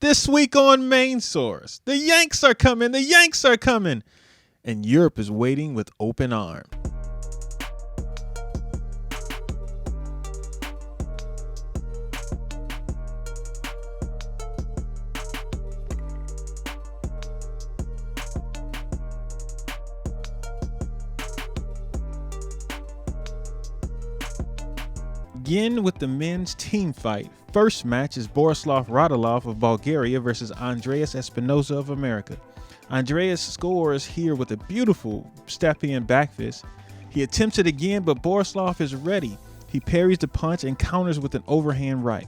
This week on Main Source, the Yanks are coming, the Yanks are coming, and Europe is waiting with open arms. Begin with the men's team fight. First match is Borislav Radulov of Bulgaria versus Andreas Espinosa of America. Andreas scores here with a beautiful step-in back fist. He attempts it again, but Borislav is ready. He parries the punch and counters with an overhand right.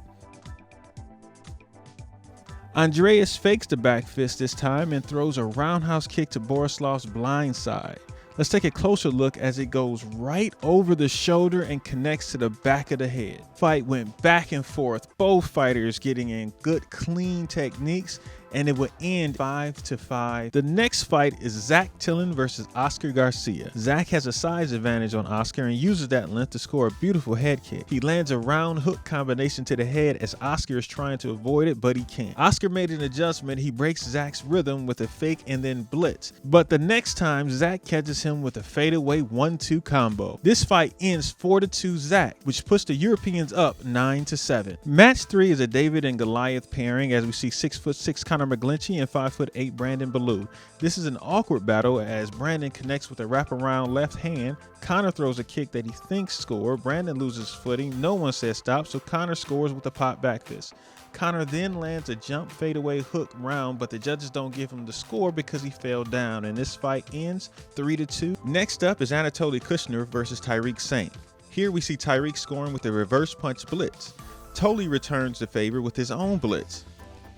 Andreas fakes the back fist this time and throws a roundhouse kick to Borislav's blind side. Let's take a closer look as it goes right over the shoulder and connects to the back of the head. Fight went back and forth, both fighters getting in good clean techniques, and it would end 5-5. The next fight is Zach Tillin versus Oscar Garcia. Zach has a size advantage on Oscar and uses that length to score a beautiful head kick. He lands a round hook combination to the head as Oscar is trying to avoid it, but he can't. Oscar made an adjustment. He breaks Zach's rhythm with a fake and then blitz. But the next time, Zach catches him with a fadeaway 1-2 combo. This fight ends 4-2 Zach, which puts the Europeans up 9-7. Match 3 is a David and Goliath pairing as we see 6'6" Conor McGlinchey and 5'8" Brandon Ballou. This is an awkward battle as Brandon connects with a wraparound left hand. Conor throws a kick that he thinks scored. Brandon loses footing. No one says stop, so Conor scores with a pop back fist. Conor then lands a jump fadeaway hook round, but the judges don't give him the score because he fell down, and this fight ends 3-2. Next up is Anatoly Kushner versus Tyreek Saint. Here we see Tyreek scoring with a reverse punch blitz. Toly returns the favor with his own blitz.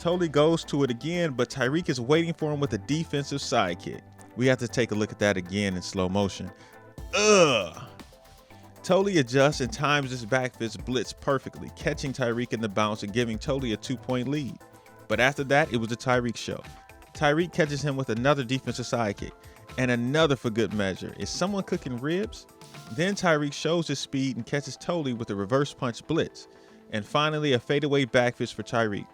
Toly goes to it again, but Tyreek is waiting for him with a defensive side kick. We have to take a look at that again in slow motion. Toly adjusts and times his back fist blitz perfectly, catching Tyreek in the bounce and giving Toly a 2-point lead. But after that, it was the Tyreek show. Tyreek catches him with another defensive side kick, and another for good measure. Is someone cooking ribs? Then Tyreek shows his speed and catches Toly with a reverse punch blitz. And finally, a fadeaway back fist for Tyreek.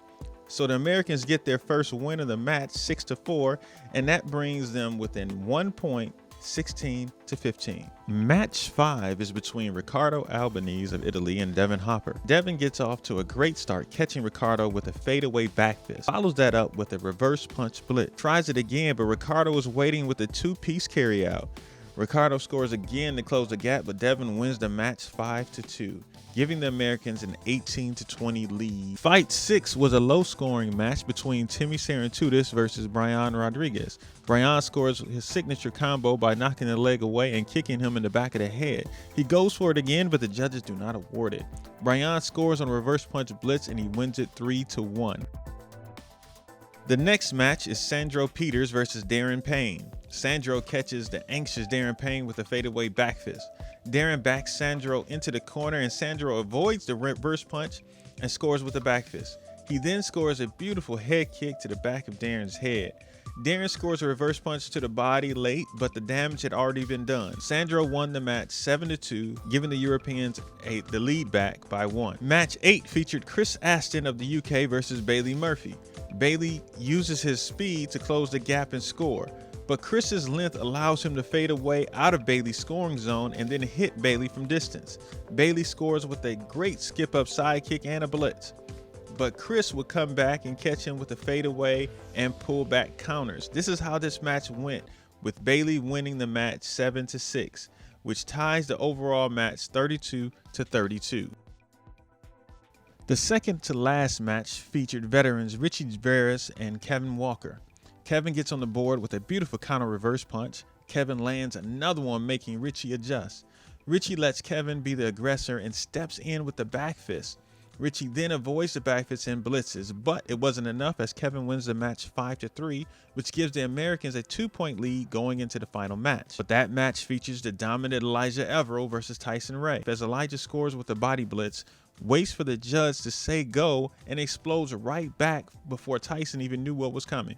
So the Americans get their first win of the match, 6-4, and that brings them within 1 point, 16-15. Match 5 is between Riccardo Albanese of Italy and Devin Hopper. Devin gets off to a great start, catching Riccardo with a fadeaway back fist. Follows that up with a reverse punch blitz. Tries it again, but Riccardo is waiting with a two-piece carryout. Riccardo scores again to close the gap, but Devin wins the match 5-2, giving the Americans an 18-20 lead. Fight 6 was a low-scoring match between Timmy Sarantudis versus Brian Rodriguez. Brian scores his signature combo by knocking the leg away and kicking him in the back of the head. He goes for it again, but the judges do not award it. Brian scores on a reverse punch blitz and he wins it 3-1. The next match is Sandro Peters versus Darren Payne. Sandro catches the anxious Darren Payne with a fadeaway back fist. Darren backs Sandro into the corner and Sandro avoids the reverse punch and scores with a back fist. He then scores a beautiful head kick to the back of Darren's head. Darren scores a reverse punch to the body late, but the damage had already been done. Sandro won the match 7-2, giving the Europeans the lead back by 1. Match 8 featured Chris Aston of the UK versus Bailey Murphy. Bailey uses his speed to close the gap and score, but Chris's length allows him to fade away out of Bailey's scoring zone and then hit Bailey from distance. Bailey scores with a great skip-up side kick and a blitz, but Chris would come back and catch him with a fadeaway and pull back counters. This is how this match went, with Bailey winning the match 7-6, which ties the overall match 32-32. The second to last match featured veterans Richie Veras and Kevin Walker. Kevin gets on the board with a beautiful counter reverse punch. Kevin lands another one, making Richie adjust. Richie lets Kevin be the aggressor and steps in with the back fist. Richie then avoids the back fist and blitzes, but it wasn't enough as Kevin wins the match 5-3, which gives the Americans a 2-point lead going into the final match. But that match features the dominant Elijah Evero versus Tyson Ray, as Elijah scores with the body blitz, waits for the judge to say go, and explodes right back before Tyson even knew what was coming.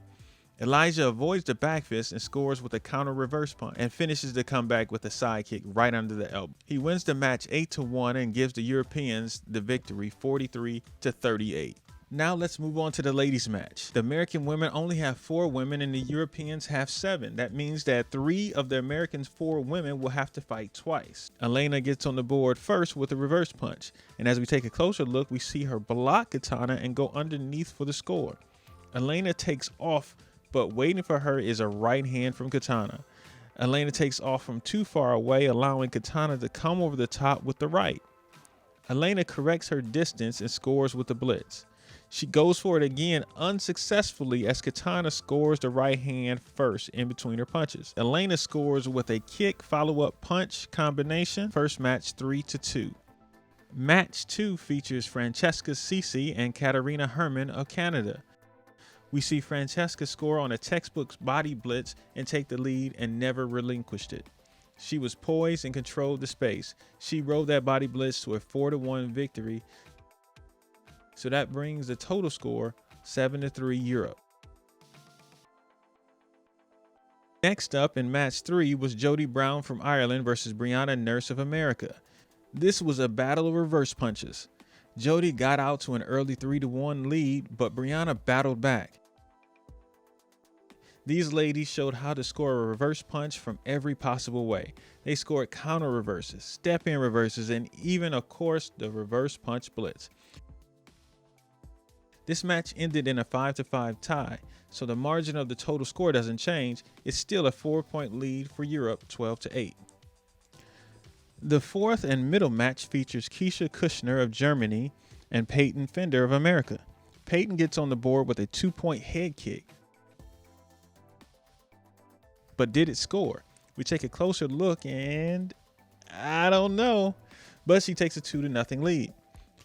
Elijah avoids the back fist and scores with a counter reverse punch and finishes the comeback with a side kick right under the elbow. He wins the match 8-1 and gives the Europeans the victory 43-38. Now let's move on to the ladies match. The American women only have 4 women and the Europeans have 7. That means that 3 of the Americans' 4 women will have to fight twice. Elena gets on the board first with a reverse punch. And as we take a closer look, we see her block Katana and go underneath for the score. Elena takes off, but waiting for her is a right hand from Katana. Elena takes off from too far away, allowing Katana to come over the top with the right. Elena corrects her distance and scores with the blitz. She goes for it again unsuccessfully as Katana scores the right hand first in between her punches. Elena scores with a kick follow-up punch combination. First match 3-2. Match 2 features Francesca Ceci and Katarina Herman of Canada. We see Francesca score on a textbook body blitz and take the lead and never relinquished it. She was poised and controlled the space. She rode that body blitz to a 4-1 victory. So that brings the total score 7-3 Europe. Next up in match 3 was Jodie Brown from Ireland versus Brianna Nurse of America. This was a battle of reverse punches. Jodie got out to an early 3-1 lead, but Brianna battled back. These ladies showed how to score a reverse punch from every possible way. They scored counter reverses, step-in reverses, and even, of course, the reverse punch blitz. This match ended in a 5-5 tie, so the margin of the total score doesn't change. It's still a 4-point lead for Europe, 12-8. The fourth and middle match features Keisha Kushner of Germany and Peyton Fender of America. Peyton gets on the board with a 2-point head kick. But did it score? We take a closer look and I don't know, but she takes a 2-0 lead.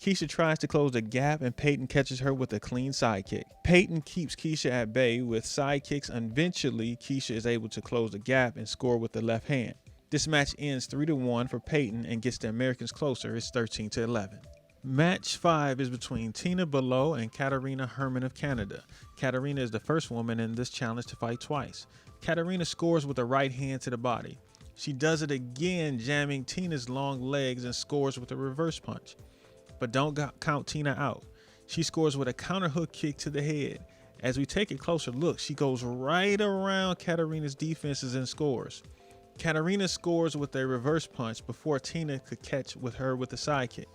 Keisha tries to close the gap and Peyton catches her with a clean side kick. Peyton keeps Keisha at bay with side kicks, and eventually Keisha is able to close the gap and score with the left hand. This match ends 3-1 for Peyton and gets the Americans closer. It's 13-11. Match 5 is between Tina Below and Katarina Herman of Canada. Katarina is the first woman in this challenge to fight twice. Katarina scores with a right hand to the body. She does it again, jamming Tina's long legs, and scores with a reverse punch. But don't count Tina out. She scores with a counter hook kick to the head. As we take a closer look, she goes right around Katarina's defenses and scores. Katarina scores with a reverse punch before Tina could catch with her with a side kick.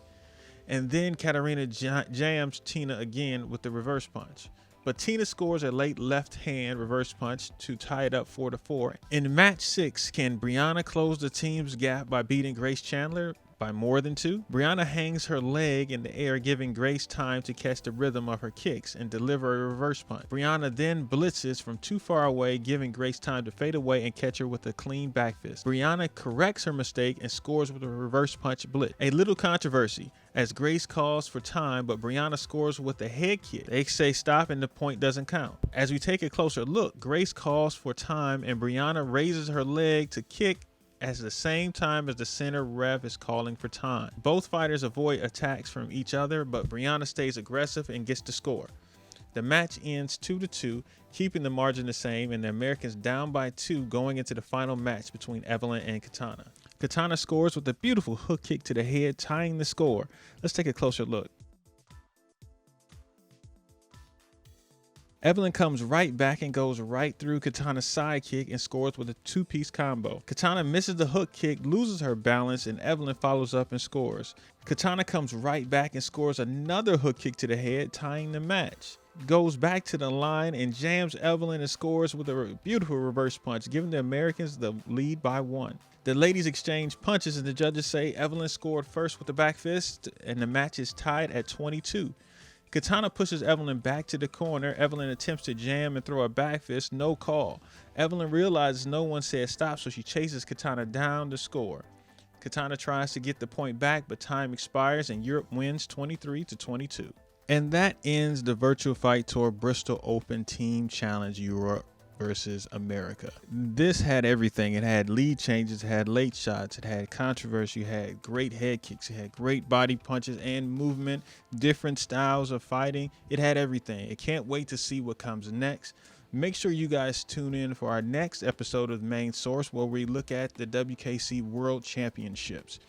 And then Katarina jams Tina again with the reverse punch. But Tina scores a late left hand reverse punch to tie it up 4-4. In match 6, can Brianna close the team's gap by beating Grace Chandler by more than 2? Brianna hangs her leg in the air, giving Grace time to catch the rhythm of her kicks and deliver a reverse punch. Brianna then blitzes from too far away, giving Grace time to fade away and catch her with a clean back fist. Brianna corrects her mistake and scores with a reverse punch blitz. A little controversy as Grace calls for time, but Brianna scores with a head kick. They say stop and the point doesn't count. As we take a closer look, Grace calls for time and Brianna raises her leg to kick at the same time as the center ref is calling for time. Both fighters avoid attacks from each other, but Brianna stays aggressive and gets the score. The match ends 2-2, keeping the margin the same, and the Americans down by 2 going into the final match between Evelyn and Katana. Katana scores with a beautiful hook kick to the head, tying the score. Let's take a closer look. Evelyn comes right back and goes right through Katana's side kick and scores with a 2-piece combo. Katana misses the hook kick, loses her balance, and Evelyn follows up and scores. Katana comes right back and scores another hook kick to the head, tying the match. Goes back to the line and jams Evelyn and scores with a beautiful reverse punch, giving the Americans the lead by 1. The ladies exchange punches and the judges say Evelyn scored first with the back fist, and the match is tied at 22. Katana pushes Evelyn back to the corner. Evelyn attempts to jam and throw a back fist, no call. Evelyn realizes no one said stop, so she chases Katana down to score. Katana tries to get the point back, but time expires and Europe wins 23-22. And that ends the Virtual Fight Tour Bristol Open Team Challenge Europe versus America. This had everything. It had lead changes, it had late shots, it had controversy, it had great head kicks, it had great body punches and movement, different styles of fighting. It had everything. It can't wait to see what comes next. Make sure you guys tune in for our next episode of Main Source, where we look at the WKC World Championships.